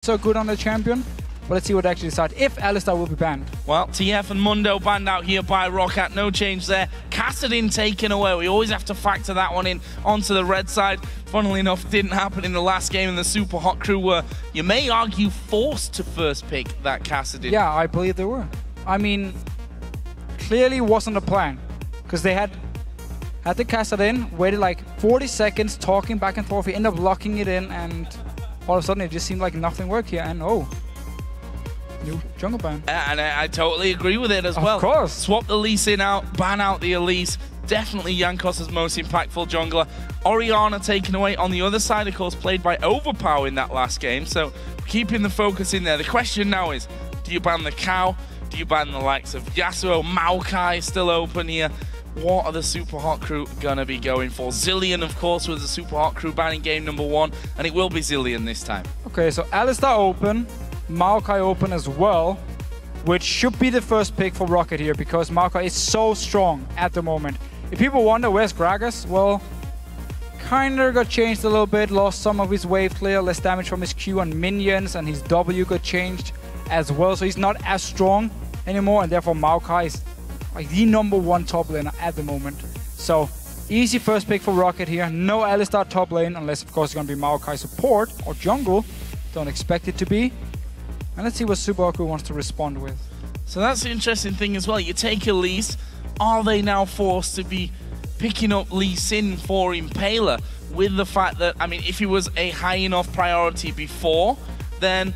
so good on the champion. But let's see what they actually decide if Alistar will be banned. Well, TF and Mundo banned out here by Roccat. No change there. KaSing taken away. We always have to factor that one in onto the red side. Funnily enough, didn't happen in the last game in the Super Hot Crew, where you may argue forced to first pick that KaSing. Yeah, I believe they were. I mean, clearly wasn't a plan, because they had the KaSing, waited like 40 seconds, talking back and forth. We end up locking it in, and all of a sudden it just seemed like nothing worked here. And oh. New jungle ban. And I totally agree with it as well. Of course. Swap the Lee Sin out, ban out the Elise. Definitely Jankos' most impactful jungler. Orianna taken away on the other side, of course, played by Overpow in that last game. So keeping the focus in there. The question now is, do you ban the cow? Do you ban the likes of Yasuo? Maokai still open here. What are the Super Hot Crew gonna be going for? Zilean, of course, was the Super Hot Crew ban in game #1, and it will be Zilean this time. Okay, so Alistar open. Maokai open as well, which should be the first pick for Roccat here, because Maokai is so strong at the moment. If people wonder where's Gragas, well, kinda got changed a little bit, lost some of his wave clear, less damage from his Q on minions, and his W got changed as well, so he's not as strong anymore, and therefore Maokai is like the #1 top laner at the moment. So, easy first pick for Roccat here. No Alistar top lane, unless of course it's gonna be Maokai support or jungle. Don't expect it to be. And let's see what Super Hot Crew wants to respond with. So that's the interesting thing as well. You take Elise, are they now forced to be picking up Lee Sin for Impaler? With the fact that, I mean, if it was a high enough priority before, then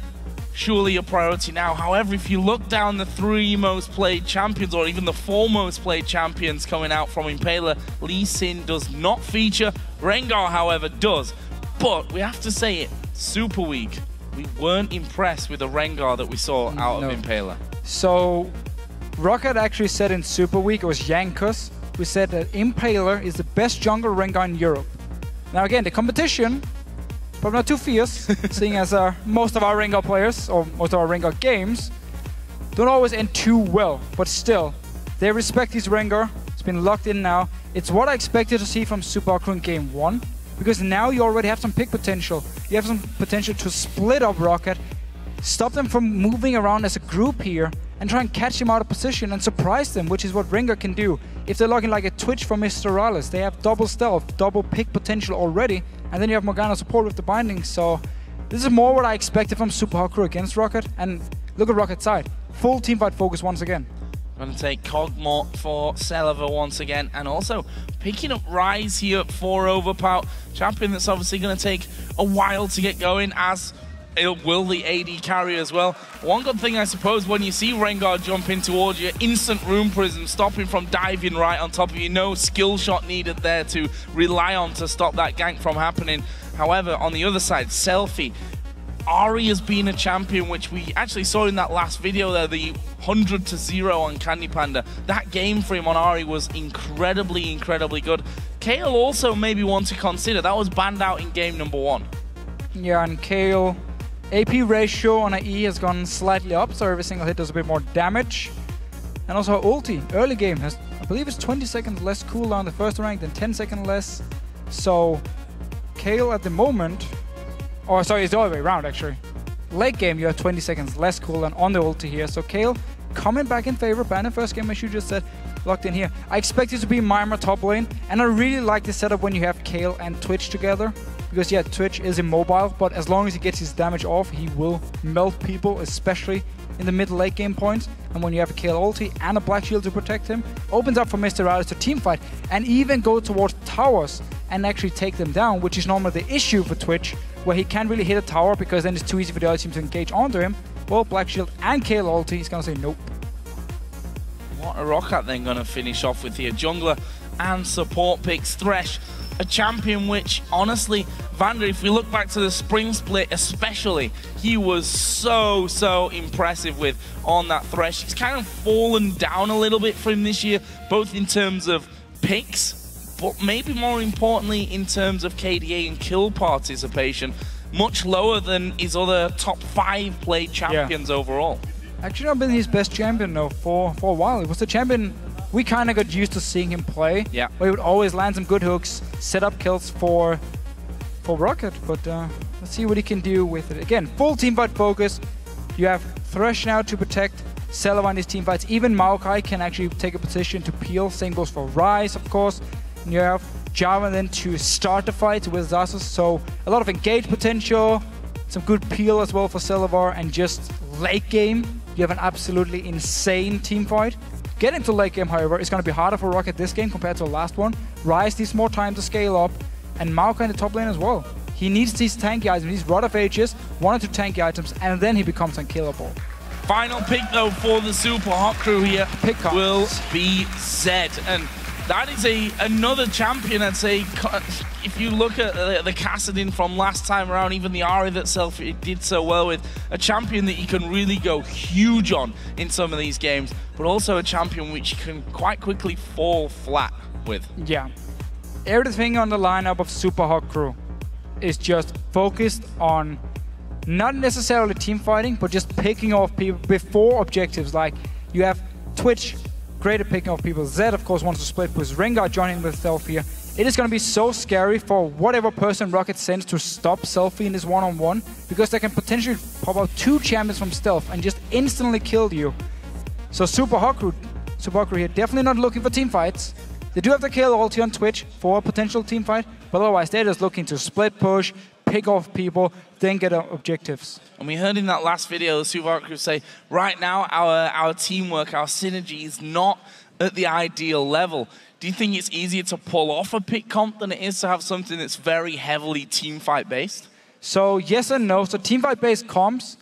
surely a priority now. However, if you look down the 3 most played champions, or even the 4 most played champions coming out from Impaler, Lee Sin does not feature. Rengar, however, does. But we have to say it, super weak. We weren't impressed with the Rengar that we saw out of Impaler. So, Roccat actually said in Super Week, it was Jankos, who said that Impaler is the best jungle Rengar in Europe. Now again, the competition, probably not too fierce, seeing as most of our Rengar players, or most of our Rengar games, don't always end too well. But still, they respect his Rengar. It's been locked in now. It's what I expected to see from Super Hot Crew in game 1. Because now you already have some pick potential. You have some potential to split up Roccat, stop them from moving around as a group here, and try and catch them out of position and surprise them, which is what Rengar can do. If they're looking like a Twitch from MrRalleZ, they have double stealth, double pick potential already, and then you have Morgana support with the binding. So this is more what I expected from Super Hot Crew against Roccat. And look at Rockat's side. Full teamfight focus once again. Going to take Kog'Maw for Celaver once again, and also picking up Ryze here for Overpow. Champion that's obviously going to take a while to get going, as it will the AD carry as well. One good thing, I suppose, when you see Rengar jump in towards you, instant Rune Prism, stopping from diving right on top of you. No skill shot needed there to rely on to stop that gank from happening. However, on the other side, Selfie. Ahri has been a champion, which we actually saw in that last video there, the 100-0 on Candy Panda. That game for him on Ahri was incredibly, incredibly good. Kayle also maybe one to consider. That was banned out in game #1. Yeah, and Kayle, AP ratio on an E has gone slightly up, so every single hit does a bit more damage. And also her ulti, early game, has, I believe it's 20 seconds less cooldown the first rank, then 10 seconds less. So, Kayle at the moment, oh, sorry, it's the other way around, actually. Late game, you have 20 seconds less cooldown on the ulti here. So Kayle coming back in favor. Ban the first game, as you just said, locked in here. I expect it to be Mimer top lane. And I really like the setup when you have Kayle and Twitch together. Because, yeah, Twitch is immobile, but as long as he gets his damage off, he will melt people, especially in the mid-late game points. And when you have a Kayle ulti and a Black Shield to protect him, opens up for MrRalleZ to teamfight and even go towards towers and actually take them down, which is normally the issue for Twitch, where he can't really hit a tower because then it's too easy for the other team to engage onto him. Well, Black Shield and Kayle ulti, he's going to say nope. What are Roccat then going to finish off with here? Jungler and support picks. Thresh, a champion which, honestly, VandeR, if we look back to the spring split especially, he was so impressive with on that Thresh. He's kind of fallen down a little bit for him this year, both in terms of picks, but maybe more importantly in terms of KDA and kill participation. Much lower than his other top 5 played champions overall. Actually not been his best champion though for a while. It was the champion we kind of got used to seeing him play. Yeah. Where he would always land some good hooks, set up kills for Roccat. But Let's see what he can do with it. Again, full teamfight focus. You have Thresh now to protect Celaver in these teamfights. Even Maokai can actually take a position to peel. Same goes for Ryze, of course. And you have Jarvan then to start the fight with Xaxus. So a lot of engage potential. Some good peel as well for Celaver. And just late game, you have an absolutely insane teamfight. Getting to late game, however, is going to be harder for Roccat this game compared to the last one. Ryze needs more time to scale up. And Maokai in the top lane as well. He needs these tanky items, these Rod of Ages, 1 or 2 tanky items, and then he becomes unkillable. Final pick though for the Super Hot Crew here will be Zed, and that is another champion. I'd say if you look at the KaSing from last time around, even the Ahri that Selfie did so well with, a champion that you can really go huge on in some of these games, but also a champion which you can quite quickly fall flat with. Yeah, everything on the lineup of Super Hot Crew is just focused on not necessarily team fighting, but just picking off people before objectives. Like you have Twitch, great at picking off people. Zed, of course, wants to split with Rengar joining with Selfie. It is going to be so scary for whatever person Roccat sends to stop Selfie in this one-on-one, because they can potentially pop out 2 champions from stealth and just instantly kill you. So Super Hot Crew here definitely not looking for team fights. They do have the Kayle ulti on Twitch for a potential team fight, but otherwise they're just looking to split push, pick off people, then get objectives. And we heard in that last video the Super Hot Crew say, right now our teamwork, our synergy is not at the ideal level. Do you think it's easier to pull off a pick comp than it is to have something that's very heavily team fight based? So yes and no. So team fight based comps,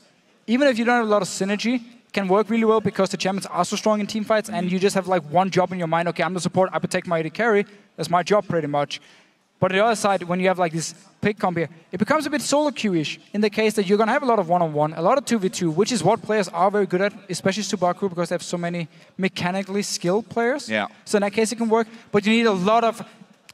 even if you don't have a lot of synergy, can work really well because the champions are so strong in team fights, and you just have like one job in your mind. Okay, I'm the support, I protect my AD carry. That's my job pretty much. But on the other side, when you have like this pick comp here, it becomes a bit solo queue-ish in the case that you're going to have a lot of one-on-one, a lot of 2v2, which is what players are very good at, especially Super Hot Crew, because they have so many mechanically skilled players. Yeah. So in that case, it can work. But you need a lot of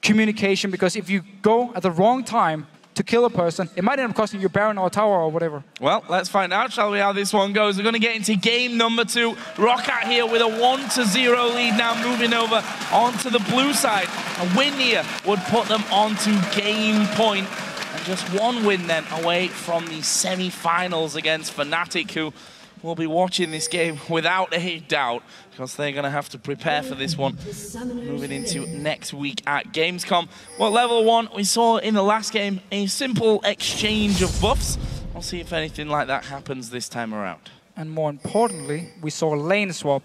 communication, because if you go at the wrong time to kill a person, it might end up costing you Baron or Tower or whatever. Well, let's find out, shall we, how this one goes. We're going to get into game number 2. Roccat here with a 1-0 lead now, moving over onto the blue side. A win here would put them onto game point. And just one win then away from the semi-finals against Fnatic, who will be watching this game without a doubt, because they're going to have to prepare for this one moving into next week at Gamescom. Well, level 1, we saw in the last game a simple exchange of buffs. We'll see if anything like that happens this time around. And more importantly, we saw a lane swap,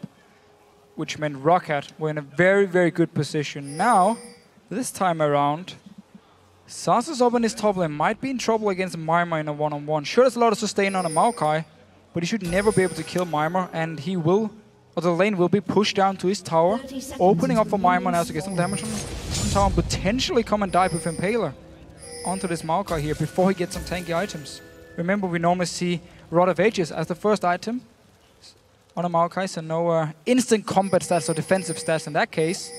which meant Roccat were in a very, very good position. Now, this time around, Xaxus up in his top lane might be in trouble against Mimer in a one-on-one. Sure, there's a lot of sustain on a Maokai, but he should never be able to kill Mimer, and he will, or the lane will be pushed down to his tower, opening up for Mimer now to get some damage on tower and potentially come and dive with Impaler onto this Maokai here before he gets some tanky items. Remember, we normally see Rod of Ages as the first item on a Maokai, so no instant combat stats or defensive stats in that case.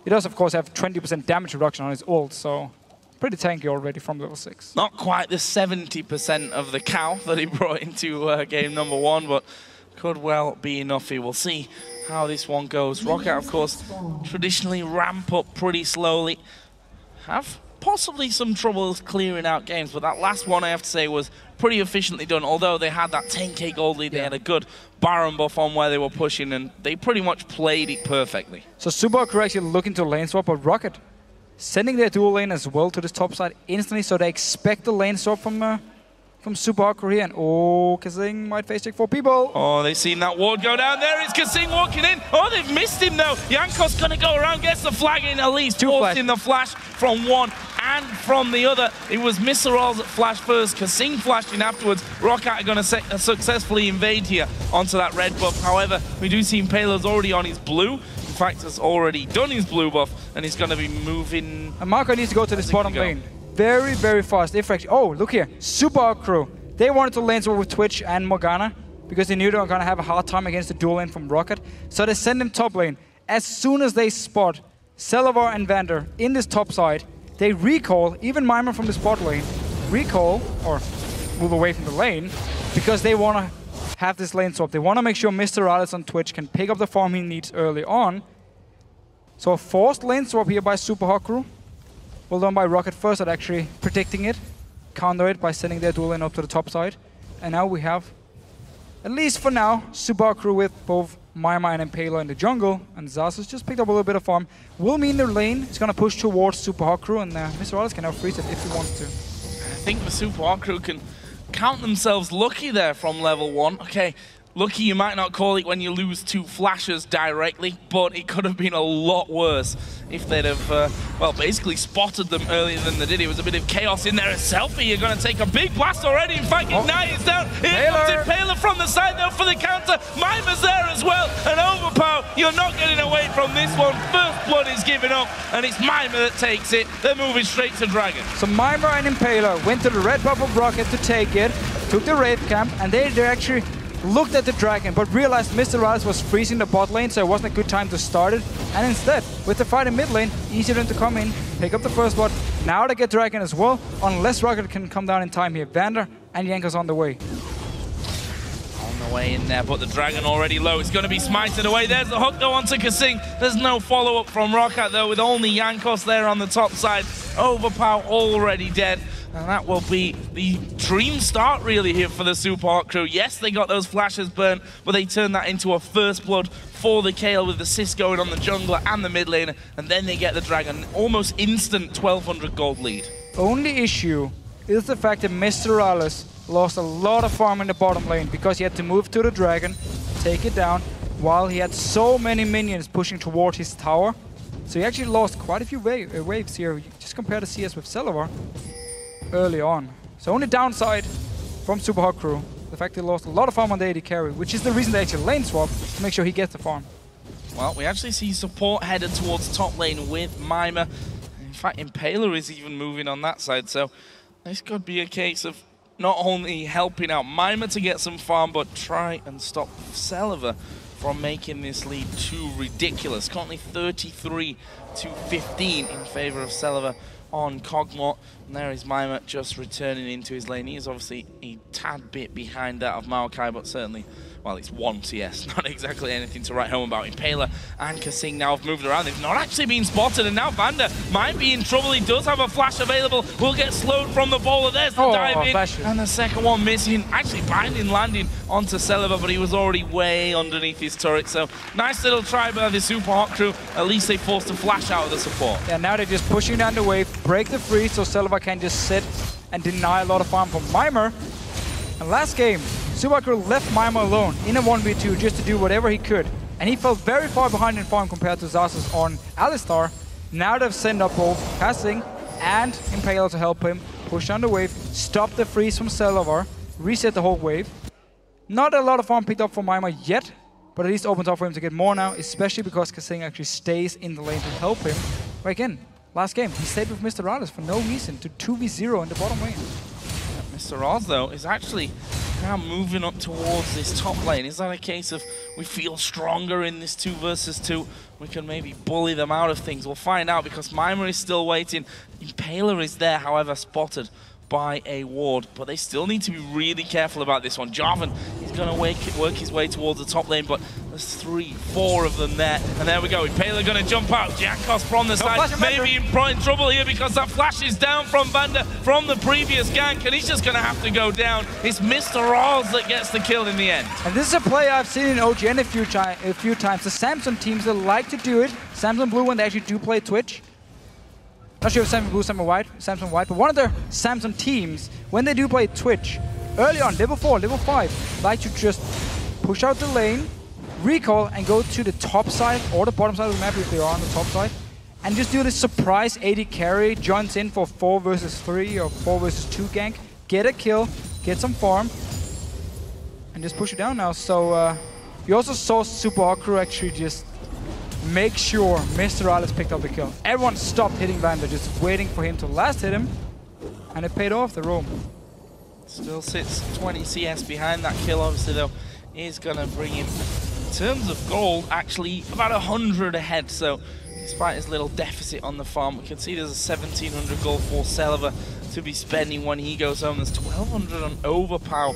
He does, of course, have 20% damage reduction on his ult, so pretty tanky already from level 6. Not quite the 70% of the cow that he brought into game number 1, but could well be enough here. We'll see how this one goes. Roccat, of course, traditionally ramp up pretty slowly. Have possibly some trouble clearing out games, but that last one, I have to say, was pretty efficiently done. Although they had that 10k gold lead, they had a good Baron buff on where they were pushing, and they pretty much played it perfectly. So Super Hot Crew actually looking to lane swap, but Roccat sending their dual lane as well to this top side instantly, so they expect the lane swap from Super Hot Crew here. And oh, KaSing might face check 4 people. Oh, they've seen that ward go down there. It's KaSing walking in. Oh, they've missed him though. Jankos gonna go around, gets the flag in at least. Forcing the flash from one and from the other. It was MrRalleZ that flashed first. KaSing flashed in afterwards. Roccat are gonna successfully invade here onto that red buff. However, we do see Impaler's already on his blue. In fact, has already done his blue buff, and he's going to be moving. And Maokai needs to go to this bottom lane. Very, very fast. Oh, look here. Super Hot Crew. They wanted to lane swap with Twitch and Morgana because they knew they were going to have a hard time against the dual lane from Roccat. So they send him top lane. As soon as they spot Celaver and VandeR in this top side, they recall, even Mimer from this bot lane, recall, or move away from the lane, because they want to have this lane swap. They want to make sure MrRalleZ on Twitch can pick up the farm he needs early on. So a forced lane swap here by Super Hot Crew. Well done by Roccat first at actually predicting it. counter it by sending their duel lane up to the top side. And now we have, at least for now, SUPA HOT CREW with both Mimer and Impaler in the jungle, and Xaxus just picked up a little bit of farm. Will mean their lane is going to push towards SUPA HOT CREW, and MrRalleZ can now freeze it if he wants to. I think the SUPA HOT CREW can count themselves lucky there from level 1. Okay, lucky you might not call it when you lose 2 flashes directly, but it could have been a lot worse if they'd have, well, basically spotted them earlier than they did. It was a bit of chaos in there. A Selfie, you're going to take a big blast already. In fact, Ignite is down. Here comes Impaler from the side, though, for the counter. Mimer's there as well. And Overpow, you're not getting away from this one. First blood is given up, and it's Mimer that takes it. They're moving straight to Dragon. So Mimer and Impaler went to the red buff of Roccat to take it, took the Wraith camp, and they actually looked at the Dragon, but realized MrRalleZ was freezing the bot lane, so it wasn't a good time to start it. And instead, with the fight in mid lane, easier than to come in, pick up the first blood. Now they get Dragon as well, unless Roccat can come down in time here. VandeR and Jankos on the way. On the way in there, but the Dragon already low. It's going to be smited away. There's the hook, though, onto KaSing. There's no follow-up from Roccat, though, with only Jankos there on the top side. Overpow already dead. And that will be the dream start, really, here for the SUPA HOT CREW. Yes, they got those flashes burnt, but they turned that into a first blood for the Kayle with the assist going on the jungler and the mid laner, and then they get the Dragon. Almost instant 1,200 gold lead. Only issue is the fact that MrRalleZ lost a lot of farm in the bottom lane because he had to move to the Dragon, take it down, while he had so many minions pushing toward his tower. So he actually lost quite a few waves here. Just compare the CS with Celaver early on. So only downside from SUPA HOT CREW, the fact they lost a lot of farm on the AD carry, which is the reason they actually lane swap, to make sure he gets the farm. Well, we actually see support headed towards top lane with Mimer. In fact, Impaler is even moving on that side, so this could be a case of not only helping out Mimer to get some farm, but try and stop Celaver from making this lead too ridiculous. Currently 33 to 15 in favor of Celaver on Kog'Maw. And there is Mimer just returning into his lane. He is obviously a tad bit behind that of Maokai, but certainly, well, it's 1 CS, not exactly anything to write home about. Impaler and KaSing now have moved around. They've not actually been spotted, and now VandeR might be in trouble. He does have a flash available. Will get slowed from the bowler. There's the dive in, flashes. And the second one missing. Actually binding, landing onto Celaver, but he was already way underneath his turret. So nice little try by the SUPA HOT CREW. At least they forced a flash out of the support. Yeah, now they're just pushing down the wave, break the freeze, so Celaver can just sit and deny a lot of farm from Mimer. And last game, SUPA HOT CREW left Mimer alone in a 1v2 just to do whatever he could. And he fell very far behind in farm compared to Xaxus on Alistar. Now they've sent up both KaSing and Impaler to help him push down the wave, stop the freeze from Celaver, reset the whole wave. Not a lot of farm picked up from Mimer yet, but at least opens up for him to get more now, especially because KaSing actually stays in the lane to help him. But again, last game, he stayed with MrRalleZ for no reason to 2v0 in the bottom lane. MrRalleZ, though, is actually now moving up towards this top lane. Is that a case of we feel stronger in this 2 versus 2? We can maybe bully them out of things. We'll find out, because Mimer is still waiting. Impaler is there, however, spotted by a ward, but they still need to be really careful about this one. Jarvan is going to work his way towards the top lane, but there's 3, 4 of them there, and there we go. Impaler going to jump out. Jankos from the side, maybe in trouble here because that flash is down from VandeR from the previous gank, and he's just going to have to go down. It's MrRalleZ that gets the kill in the end. And this is a play I've seen in OGN a few times. The Samsung teams that like to do it, Samsung Blue, when they actually do play Twitch. Not sure if Samsung Blue, Samsung White, but one of their Samsung teams, when they do play Twitch, early on, level 4, level 5, like to just push out the lane, recall, and go to the top side or the bottom side of the map if they are on the top side, and just do this surprise AD carry, joins in for 4 versus 3 or 4 versus 2 gank, get a kill, get some farm, and just push it down now. So you also saw SUPA HOT CREW actually just make sure MrRalleZ picked up the kill. Everyone stopped hitting VandeR, just waiting for him to last hit him, and it paid off the roam. Still sits 20 CS behind that kill, obviously, though, is going to bring him, in terms of gold, actually about 100 ahead. So despite his little deficit on the farm, we can see there's a 1,700 gold for Celaver to be spending when he goes home. There's 1,200 on Overpow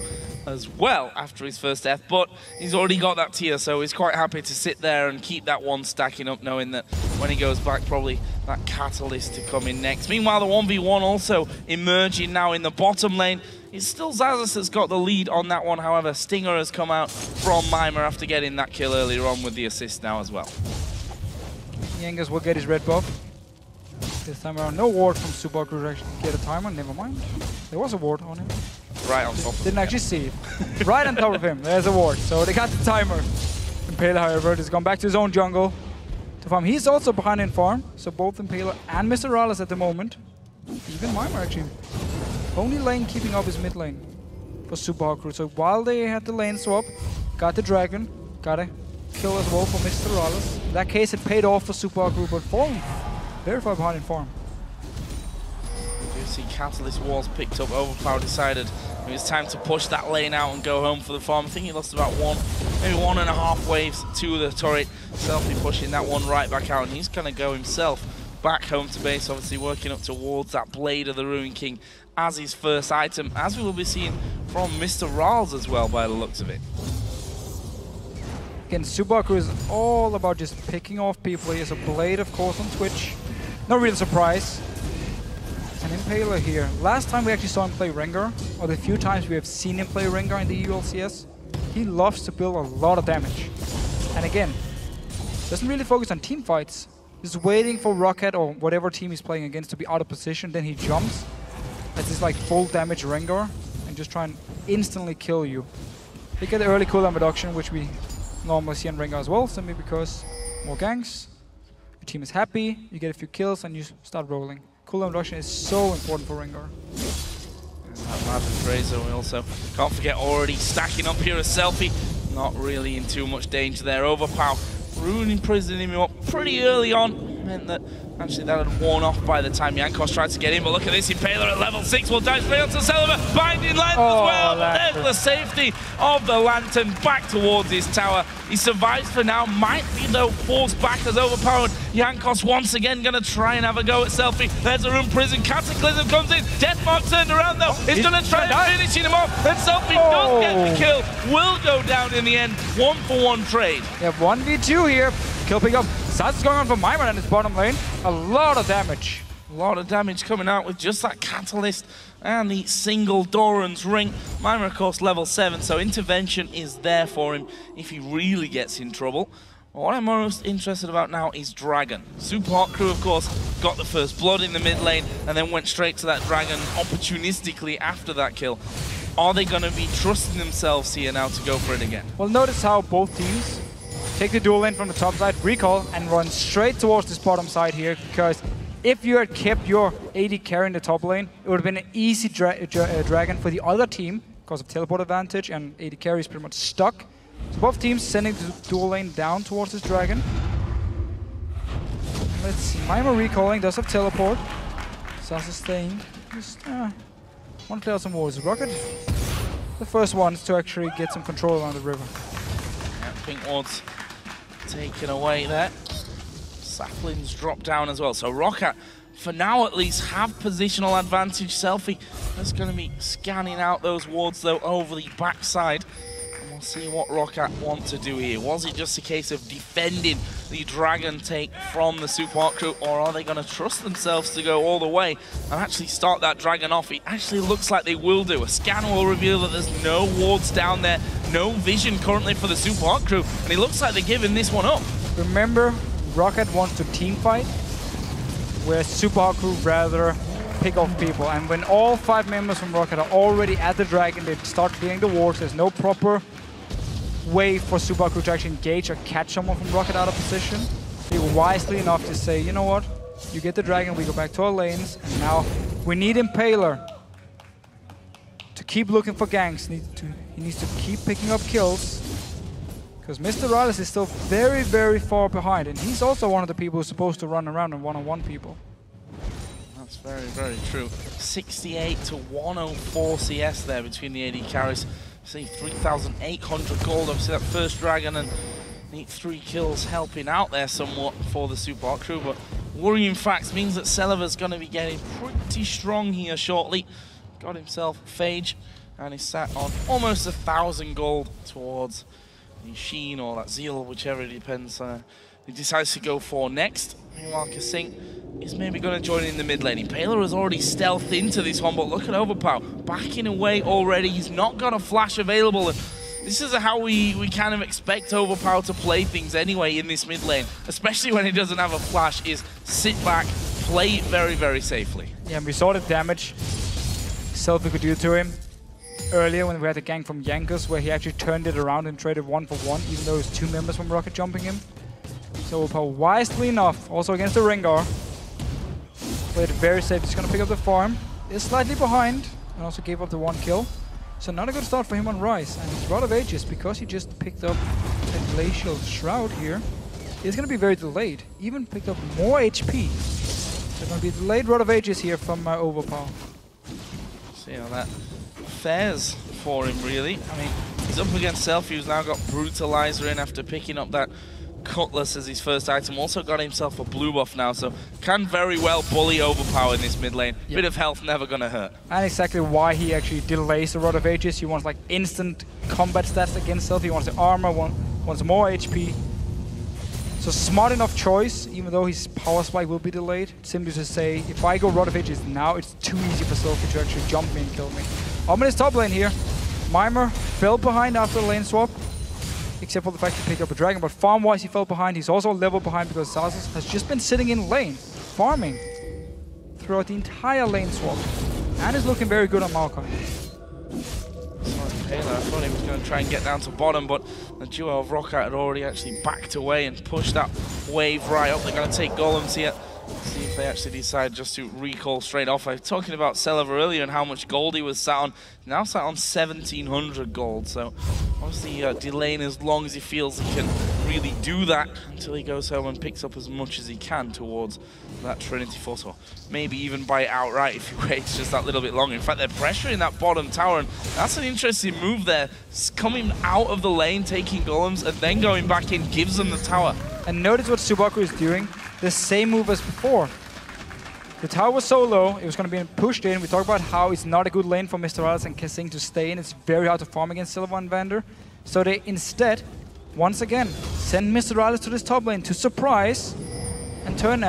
as well after his first death, but he's already got that tier, so he's quite happy to sit there and keep that one stacking up, knowing that when he goes back, probably that catalyst to come in next. Meanwhile, the 1v1 also emerging now in the bottom lane. It's still Xaxus that's got the lead on that one. However, Stinger has come out from Mimer after getting that kill earlier on with the assist now as well. Jankos will get his red buff. This time around, no ward from SUPA HOT CREW to actually get a timer, never mind. There was a ward on him. Right on top of him. Didn't actually see it. Right on top of him, there's a ward. So they got the timer. Impaler, however, has gone back to his own jungle to farm. He's also behind in farm, so both Impaler and MrRalleZ at the moment. Even Mimer actually. Only lane keeping up is mid lane for SUPA HOT CREW. So while they had the lane swap, got the dragon, got a kill as well for MrRalleZ. In that case, it paid off for SUPA HOT CREW, but falling very far behind in farm. You see Catalyst walls picked up. Overpow decided it was time to push that lane out and go home for the farm. I think he lost about maybe 1.5 waves to the turret. Selfie pushing that one right back out, and he's going to go himself back home to base, obviously working up towards that Blade of the Ruined King as his first item, as we will be seeing from MrRalleZ as well by the looks of it. Again, SUPA HOT CREW is all about just picking off people. He has a Blade, of course, on Twitch. No real surprise. And Impaler here. Last time we actually saw him play Rengar, or the few times we have seen him play Rengar in the EU LCS, he loves to build a lot of damage. And again, doesn't really focus on team fights. Just waiting for Roccat or whatever team he's playing against to be out of position, then he jumps. That's his like full damage Rengar, and just try and instantly kill you. They get the early cooldown reduction, which we normally see on Rengar as well, simply because more ganks, your team is happy, you get a few kills, and you start rolling. Cooldown reduction is so important for Rengar. That Madden Razor, we also can't forget already stacking up here a Selfie. Not really in too much danger there. Overpow ruining prison him up pretty early on. Meant that actually that had worn off by the time Jankos tried to get in. But look at this, Impaler at level 6 will dive straight onto Celaver, binding length as well. There's the safety of the Lantern back towards his tower. He survives for now, might be though forced back as overpowered. Jankos once again gonna try and have a go at Selfie. There's a room prison, Cataclysm comes in, Deathmark turned around though. He's gonna try and finish him off, and Selfie does get the kill. Will go down in the end, 1-for-1 trade. Yeah, 1v2 here. Kill pick up. That's going on for Mimer in his bottom lane. A lot of damage. A lot of damage coming out with just that Catalyst and the single Doran's ring. Mimer, of course, level 7, so intervention is there for him if he really gets in trouble. But what I'm most interested about now is Dragon. SUPA HOT CREW, of course, got the first blood in the mid lane and then went straight to that Dragon opportunistically after that kill. Are they going to be trusting themselves here now to go for it again? Well, notice how both teams take the dual lane from the top side, recall, and run straight towards this bottom side here, because if you had kept your AD carry in the top lane, it would have been an easy dragon for the other team because of teleport advantage, and AD carry is pretty much stuck. So both teams sending the dual lane down towards this dragon. Let's see, Mimer recalling, does have teleport. Xaxus staying. Just want to clear out some wards. Roccat, the first ones to actually get some control around the river. Yeah, pink wards taken away there. Saplings drop down as well. So Roccat, for now at least, have positional advantage. Selfie is going to be scanning out those wards though over the backside. And we'll see what Roccat want to do here. Was it just a case of defending the dragon take from the SUPA HOT CREW, or are they going to trust themselves to go all the way and actually start that dragon off? It actually looks like they will do. A scan will reveal that there's no wards down there, no vision currently for the SUPA HOT CREW, and it looks like they're giving this one up. Remember, Roccat wants to team fight, where SUPA HOT CREW rather pick off people. And when all 5 members from Roccat are already at the dragon, they start clearing the wards. There's no proper way for SUPA HOT CREW to actually engage or catch someone from Roccat out of position. They were wisely enough to say, you know what, you get the dragon, we go back to our lanes, and now we need Impaler to keep looking for ganks. He needs to keep picking up kills, because MrRalleZ is still very, very far behind, and he's also one of the people who's supposed to run around and one-on-one people. That's very, very true. 68 to 104 CS there between the AD carries. See, 3,800 gold. Obviously, that first dragon and need 3 kills helping out there somewhat for the SUPA HOT CREW. But worrying facts means that Celaver's going to be getting pretty strong here shortly. Got himself Phage And he's sat on almost 1,000 gold towards the Sheen or that Zeal, whichever it depends. He decides to go for next. Meanwhile, KaSing is maybe going to join in the mid lane. Impaler has already stealthed into this one, but look at Overpow. Backing away already. He's not got a flash available. And this is how we kind of expect Overpow to play things anyway in this mid lane, especially when he doesn't have a flash, is sit back, play it very, very safely. Yeah, and we saw the damage Selfie could do to him earlier when we had the gank from Jankos, where he actually turned it around and traded 1-for-1, even though it's 2 members from Roccat jumping him. So Overpow wisely enough, also against the Rengar, played it very safe. He's going to pick up the farm. Is slightly behind, and also gave up the 1 kill. So not a good start for him on Ryze, and his Rod of Ages, because he just picked up a Glacial Shroud here, is going to be very delayed. Even picked up more HP. So going to be delayed Rod of Ages here from Overpow. See how that fares for him, really. I mean, he's up against Selfie, who's now got Brutalizer in after picking up that Cutlass as his first item. Also got himself a blue buff now, so can very well bully Overpow in this mid lane. Yep. Bit of health never gonna hurt. And exactly why he actually delays the Rod of Ages. He wants like instant combat stats against Selfie. He wants the armor, wants more HP. So smart enough choice, even though his power spike will be delayed. Simply to say, if I go Rod of Ages now, it's too easy for Selfie to actually jump me and kill me. I'm in his top lane here. Mimer fell behind after the lane swap, except for the fact he picked up a dragon, but farm-wise he fell behind. He's also a level behind because Xaxus has just been sitting in lane, farming throughout the entire lane swap, and is looking very good on Maokai. I thought he was going to try and get down to bottom, but the duo of Roccat had already actually backed away and pushed that wave right up. They're going to take golems here. See if they actually decide just to recall straight off. I was talking about Celaver earlier and how much gold he was sat on. Now sat on 1,700 gold, so obviously delaying as long as he feels he can really do that until he goes home and picks up as much as he can towards that Trinity Force, or maybe even buy it outright if he waits just that little bit longer. In fact, they're pressuring that bottom tower, and that's an interesting move there. Coming out of the lane, taking golems, and then going back in gives them the tower. And notice what SUPA HOT CREW is doing. The same move as before. The tower was so low, it was going to be pushed in. We talked about how it's not a good lane for MrRalleZ and KaSing to stay in. It's very hard to farm against Celaver and VandeR. So they instead, once again, send MrRalleZ to this top lane to surprise and turn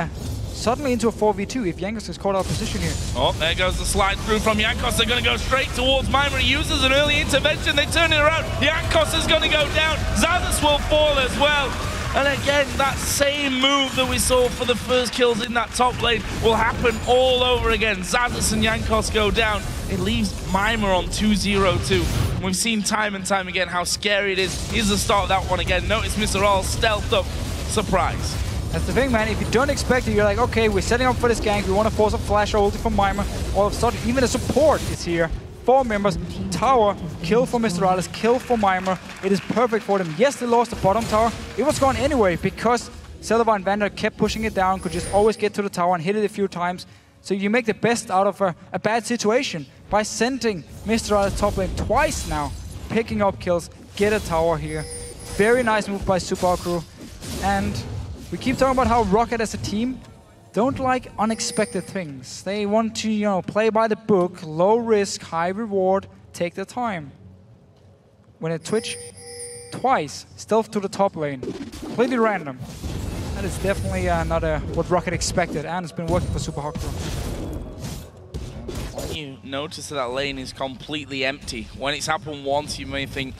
suddenly into a 4v2 if Jankos is caught out of position here. Oh, there goes the slide through from Jankos. They're going to go straight towards Mimer. He uses an early intervention. They turn it around. Jankos is going to go down. Xaxus will fall as well. And again, that same move that we saw for the first kills in that top lane will happen all over again. Xaxus and Jankos go down. It leaves Mimer on 2-0-2. We've seen time and time again how scary it is. Here's the start of that one again. Notice MrRalleZ stealthed up. Surprise. That's the thing, man. If you don't expect it, you're like, okay, we're setting up for this gank. We want to force a flash ulti from Mimer. All of a sudden, even the support is here. 4 members, tower, kill for MrRalleZ, kill for Mimer. It is perfect for them. Yes, they lost the bottom tower. It was gone anyway because Celaver and VandeR kept pushing it down, could just always get to the tower and hit it a few times. So you make the best out of a bad situation by sending MrRalleZ top lane twice now, picking up kills, get a tower here. Very nice move by SUPA HOT CREW. And we keep talking about how Roccat as a team don't like unexpected things. They want to, you know, play by the book, low risk, high reward, take their time. When it twitch twice, stealth to the top lane, completely random. That is definitely not what Roccat expected, and it's been working for SUPA HOT CREW. When you notice that lane is completely empty, when it's happened once, you may think,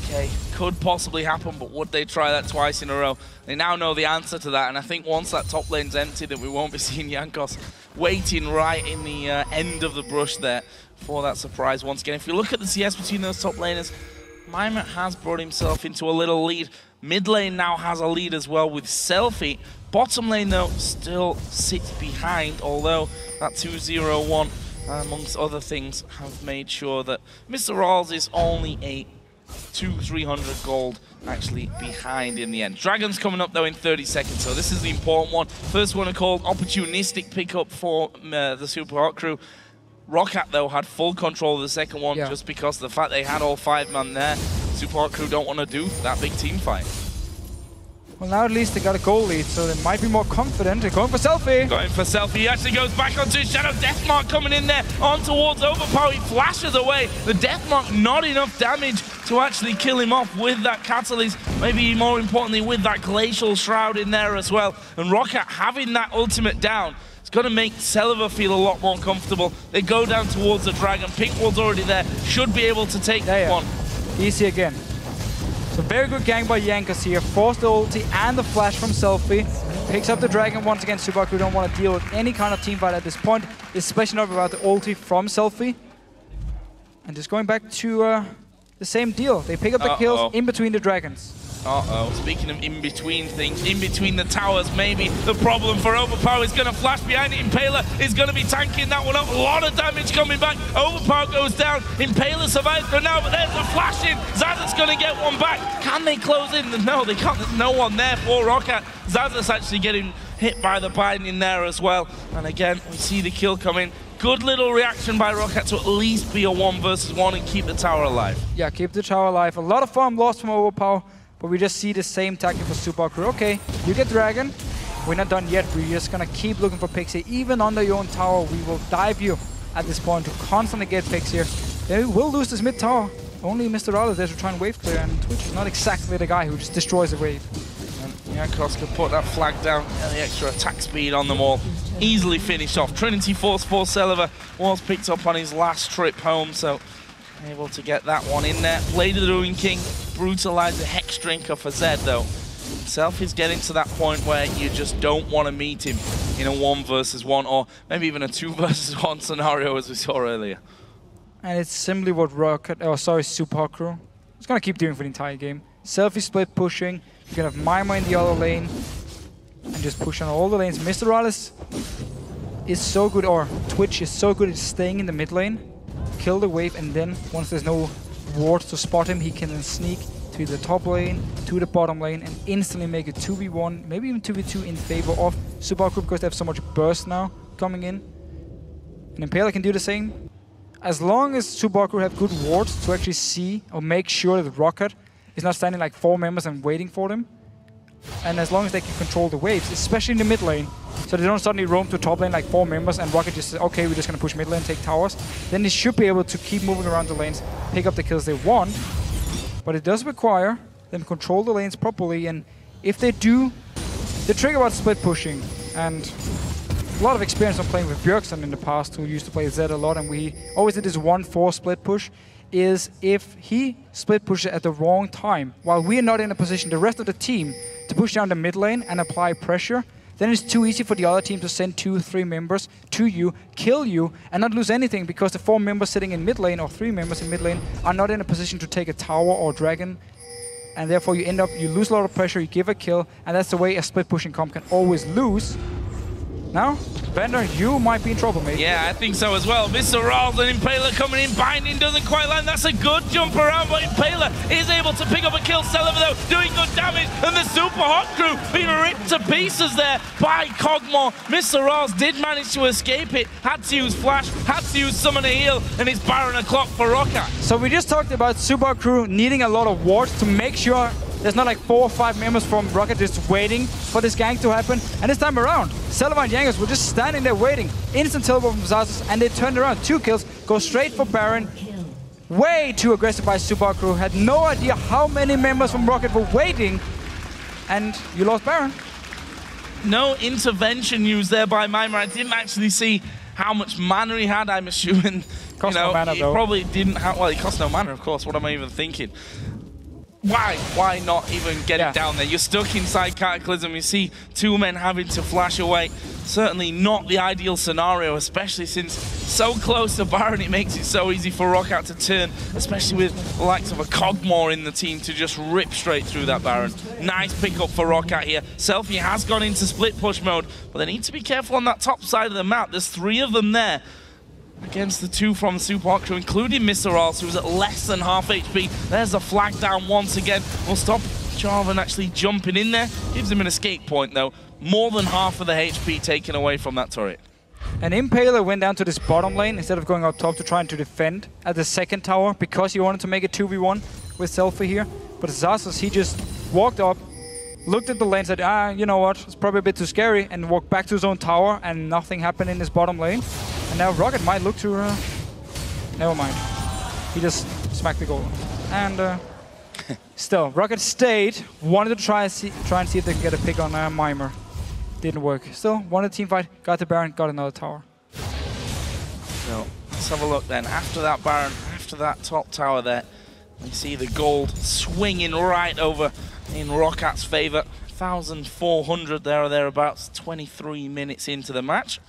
okay, could possibly happen, but would they try that twice in a row? They now know the answer to that, and I think once that top lane's empty, that we won't be seeing Jankos waiting right in the end of the brush there for that surprise once again. If you look at the CS between those top laners, Mimer has brought himself into a little lead. Mid lane now has a lead as well with Selfie. Bottom lane, though, still sits behind, although that 2-0-1, amongst other things, have made sure that MrRalleZ is only a 200-300 gold actually behind in the end. Dragon's coming up though in 30 seconds, so this is the important one. First one called opportunistic pickup for the SUPA HOT CREW. Roccat though had full control of the second one, just because of the fact they had all 5 men there. SUPA HOT CREW don't want to do that big team fight. Well, now at least they got a goal lead, so they might be more confident. They're going for Selfie. Going for Selfie. He actually goes back onto his Shadow. Deathmark coming in there on towards Overpow. He flashes away. The Deathmark, not enough damage to actually kill him off with that Catalyst. Maybe more importantly, with that Glacial Shroud in there as well. And Roccat having that ultimate down, it's going to make Celaver feel a lot more comfortable. They go down towards the Dragon. Pink Ward's already there. Should be able to take one. Easy again. So very good gang by Jankos here. Forced the ulti and the flash from Selfie. Picks up the Dragon once again. SUPA HOT CREW don't want to deal with any kind of team fight at this point, especially not without the ulti from Selfie. And just going back to the same deal. They pick up the kills in between the Dragons. Speaking of in between things, in between the towers, maybe the problem for Overpow is going to flash behind it. Impaler is going to be tanking that one up. A lot of damage coming back. Overpow goes down. Impaler survives for now, but there's a flash in. Xaxus going to get one back. Can they close in? No, they can't. There's no one there for Roccat. Xaxus actually getting hit by the binding there as well. And again, we see the kill coming. Good little reaction by Roccat to at least be a 1 versus 1 and keep the tower alive. Yeah, keep the tower alive. A lot of farm lost from Overpow. But we just see the same tactic for SUPA HOT CREW. Okay, you get Dragon. We're not done yet. We're just gonna keep looking for picks here. Even under your own tower, we will dive you at this point to constantly get picks here. Then we will lose this mid tower. Only MrRalleZ there to try and wave clear, and Twitch is not exactly the guy who just destroys the wave. And Jankos could put that flag down and the extra attack speed on them all. Easily finished off. Trinity Force for Celaver was picked up on his last trip home, so able to get that one in there. Blade of the Ruin King, brutalize the Hex Drinker for Zed though. Selfie's getting to that point where you just don't want to meet him in a 1 versus 1 or maybe even a 2 versus 1 scenario as we saw earlier. And it's simply what SUPA HOT CREW is going to keep doing for the entire game. Selfie split pushing. You can have Mimer in the other lane and just push on all the lanes. MrRalleZ is so good, or Twitch is so good at staying in the mid lane, kill the wave, and then once there's no wards to spot him, he can then sneak to the top lane, to the bottom lane, and instantly make a 2v1, maybe even 2v2 in favor of SUPA HOT CREW because they have so much burst now coming in. And Impaler can do the same. As long as SUPA HOT CREW have good wards to actually see or make sure that Roccat is not standing like 4 members and waiting for them, and as long as they can control the waves, especially in the mid lane, so they don't suddenly roam to top lane like 4 members and Roccat just says, okay, we're just going to push mid lane, take towers, then they should be able to keep moving around the lanes, pick up the kills they want. But it does require them to control the lanes properly, and if they do, the trick about split pushing, and a lot of experience on playing with Bjergsen in the past, who used to play Zed a lot, and we always did this 1-4 split push, is if he split pushes at the wrong time, while we are not in a position, the rest of the team, to push down the mid lane and apply pressure, then it's too easy for the other team to send 2-3 members to you, kill you, and not lose anything because the 4 members sitting in mid lane or 3 members in mid lane are not in a position to take a tower or dragon, and therefore you lose a lot of pressure, you give a kill, and that's the way a split pushing comp can always lose. Now, VandeR, you might be in trouble, mate. Yeah, I think so as well. MrRalleZ and Impaler coming in. Binding doesn't quite land. That's a good jump around, but Impaler is able to pick up a kill. Celaver, though, doing good damage. And the SUPA HOT CREW being ripped to pieces there by Kog'Maw. MrRalleZ did manage to escape it. Had to use Flash, had to use Summon a Heal, and it's Baron o'clock for Roccat. So we just talked about SUPA HOT CREW needing a lot of wards to make sure there's not like 4 or 5 members from Roccat just waiting for this gank to happen. And this time around, Celaver and Jankos were just standing there waiting. Instant teleport from Xaxus, and they turned around. 2 kills, go straight for Baron. Way too aggressive by SUPA HOT CREW. Had no idea how many members from Roccat were waiting. And you lost Baron. No intervention used there by Mimer. I didn't actually see how much mana he had. I'm assuming, cost no mana, he though. Probably didn't have, well, he cost no mana, of course. What am I even thinking? Why not even get it down there? You're stuck inside Cataclysm. You see 2 men having to flash away. Certainly not the ideal scenario, especially since so close to Baron, it makes it so easy for Roccat to turn, especially with the likes of a Kog'Maw in the team to just rip straight through that Baron. Nice pickup for Roccat here. Selfie has gone into split push mode, but they need to be careful on that top side of the map. There's 3 of them there against the 2 from SUPA HOT CREW, including MrRalleZ, who's at less than half HP. There's a flag down once again. We'll stop Jarvan actually jumping in there. Gives him an escape point, though. More than half of the HP taken away from that turret. And Impaler went down to this bottom lane instead of going up top to trying to defend at the second tower because he wanted to make a 2v1 with Selfie here. But Xaxus, he just walked up, looked at the lane, said, you know what, it's probably a bit too scary, and walked back to his own tower, and nothing happened in his bottom lane. And now Roccat might look to... never mind. He just smacked the goal. And still, Roccat stayed, wanted to try and see if they can get a pick on Mimer. Didn't work. Still, won a team fight, got the Baron, got another tower. So, let's have a look then. After that Baron, after that top tower there, we see the gold swinging right over in Rockat's favor. 1,400 there or thereabouts, 23 minutes into the match.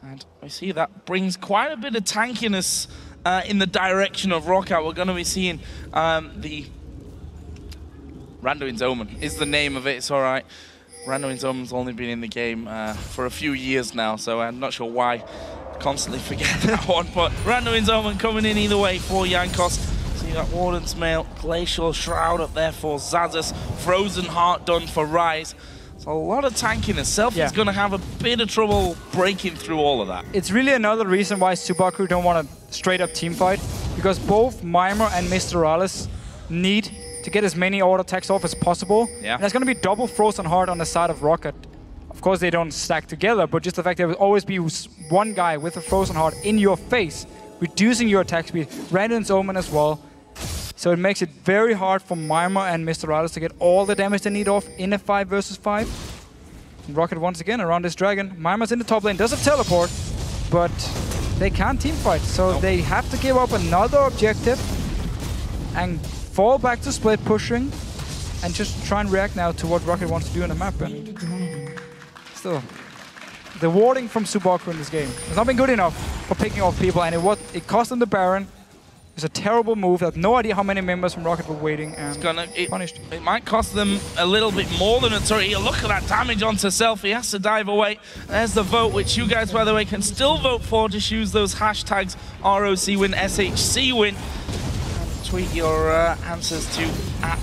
And we see that brings quite a bit of tankiness in the direction of Roccat. We're going to be seeing the Randuin's Omen is the name of it, it's alright. Randuin's Omen's only been in the game for a few years now, so I'm not sure why I constantly forget that one. But Randuin's Omen coming in either way for Jankos. See that Warden's Mail, Glacial Shroud up there for Xaxus, Frozen Heart done for Ryze. So a lot of tankiness. Selfie's going to have a bit of trouble breaking through all of that. It's really another reason why SUPA HOT CREW don't want a straight-up team fight, because both Mimer and MrRalleZ need to get as many auto attacks off as possible. Yeah. And there's going to be double Frozen Heart on the side of Roccat. Of course, they don't stack together, but just the fact there will always be one guy with a Frozen Heart in your face, reducing your attack speed. Randuin's Omen as well. So it makes it very hard for Mimer and MrRalleZ to get all the damage they need off in a 5 versus 5. And Roccat once again around this dragon. Mimer's in the top lane, doesn't teleport, but they can't team fight. So they have to give up another objective and fall back to split pushing and just try and react now to what Roccat wants to do on the map. And still, the warding from SUPA HOT CREW in this game has not been good enough for picking off people, and it cost them the Baron. It's a terrible move. I have no idea how many members from Roccat were waiting and punished. It might cost them a little bit more than a turret. Look at that damage onto Selfie. He has to dive away. There's the vote, which you guys, by the way, can still vote for. Just use those hashtags ROC win, SHC win. Tweet your answers to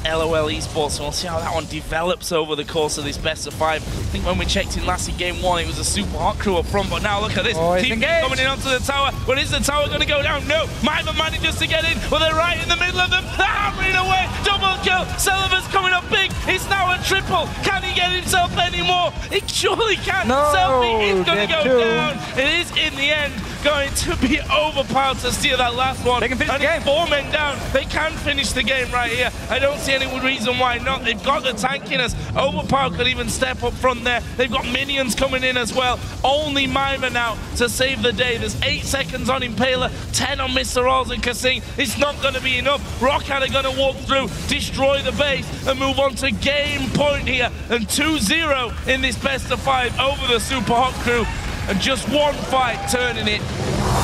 @LOL Esports, and we'll see how that one develops over the course of this best of 5. I think when we checked in last in game 1, it was a SUPA HOT CREW up front, but now look at this. Team coming in onto the tower. But is the tower going to go down? No. Mimer manages to get in, but they're right in the middle of them. They're hammering away. Double kill. Celaver's coming up big. It's now a triple. Can he get himself any more? He surely can. No, Selfie is going to go down. It is, in the end, going to be Overpow to steal that last one. They can finish the game. 4 men down. They can finish the game right here. I don't see any reason why not. They've got the tankiness. Overpow could even step up front there. They've got minions coming in as well. Only Mimer now to save the day. There's 8 seconds on Impaler, 10 on MrRalleZ and KaSing. It's not going to be enough. Roccat are going to walk through, destroy the base, and move on to game point here. And 2-0 in this best of 5 over the SUPA HOT CREW. And just one fight turning it,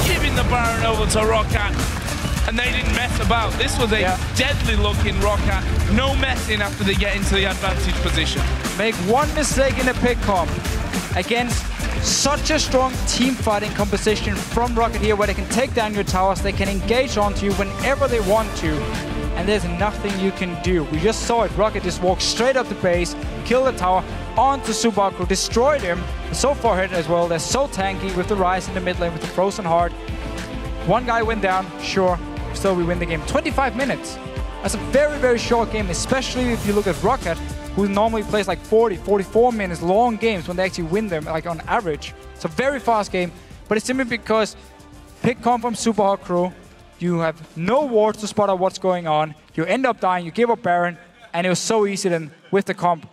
giving the Baron over to Roccat. And they didn't mess about. This was a deadly looking Roccat. No messing after they get into the advantage position. Make one mistake in a pick comp against such a strong team fighting composition from Roccat here, where they can take down your towers, they can engage onto you whenever they want to, and there's nothing you can do. We just saw it. Roccat just walked straight up the base, kill the tower, onto SUPA HOT CREW, destroyed him. So far hit as well. They're so tanky with the Ryze in the mid lane with the Frozen Heart. One guy went down, sure. Still, we win the game. 25 minutes. That's a very, very short game, especially if you look at Roccat, who normally plays like 40, 44 minutes long games when they actually win them, like on average. It's a very fast game, but it's simply because pick comp from SUPA HOT CREW, you have no wards to spot out what's going on, you end up dying, you give up Baron, and it was so easy then with the comp,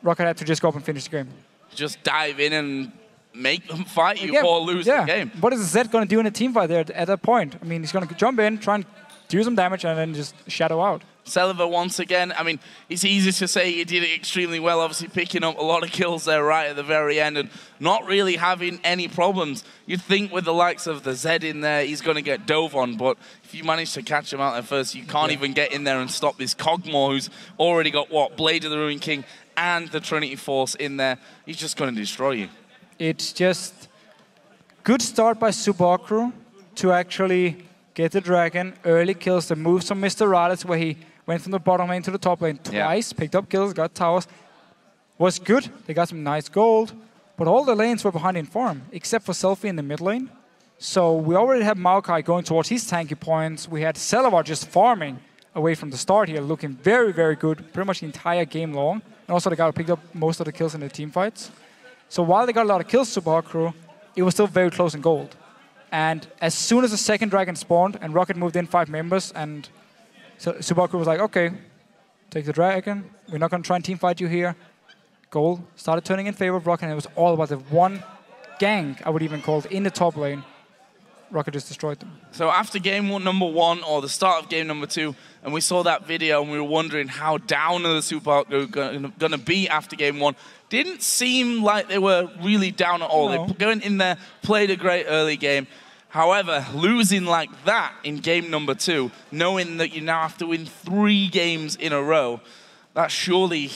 Roccat had to just go up and finish the game. Just dive in and make them fight you or lose the game. What is Zed going to do in a team fight there at that point? I mean, he's going to jump in, try and do some damage, and then just shadow out. Celaver once again, I mean, it's easy to say he did it extremely well, obviously picking up a lot of kills there right at the very end and not really having any problems. You'd think with the likes of the Zed in there, he's going to get dove on, but if you manage to catch him out there first, you can't even get in there and stop this Kog'Maw, who's already got, what, Blade of the Ruined King and the Trinity Force in there. He's just going to destroy you. It's just good start by SUPA HOT CREW to actually get the dragon, early kills, the moves from MrRalleZ, where he went from the bottom lane to the top lane twice, picked up kills, got towers. Was good. They got some nice gold, but all the lanes were behind in farm, except for Selfie in the mid lane. So we already had Maokai going towards his tanky points. We had Celaver just farming away from the start here, looking very, very good, pretty much the entire game long. And also the guy who picked up most of the kills in the team fights. So while they got a lot of kills, SUPA HOT CREW, it was still very close in gold. And as soon as the second dragon spawned and Roccat moved in 5 members, and so SUPA HOT CREW was like, okay, take the dragon. We're not going to try and team fight you here. Gold started turning in favor of Roccat, and it was all about the one gank, I would even call it, in the top lane. Roccat just destroyed them. So after game number 1, or the start of game number 2, and we saw that video and we were wondering how down are the SUPA HOT CREW going to be after game 1. Didn't seem like they were really down at all. No. They going in there, played a great early game. However, losing like that in game number 2, knowing that you now have to win 3 games in a row, that surely,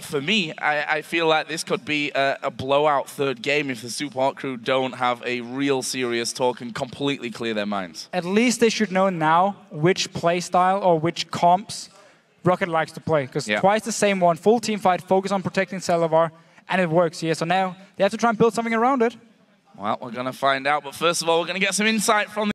for me, I feel like this could be a blowout 3rd game if the SUPA HOT CREW don't have a real serious talk and completely clear their minds. At least they should know now which play style or which comps Roccat likes to play. Because twice the same one, full team fight, focus on protecting Celaver, and it works here. So now they have to try and build something around it. Well, we're going to find out. But first of all, we're going to get some insight from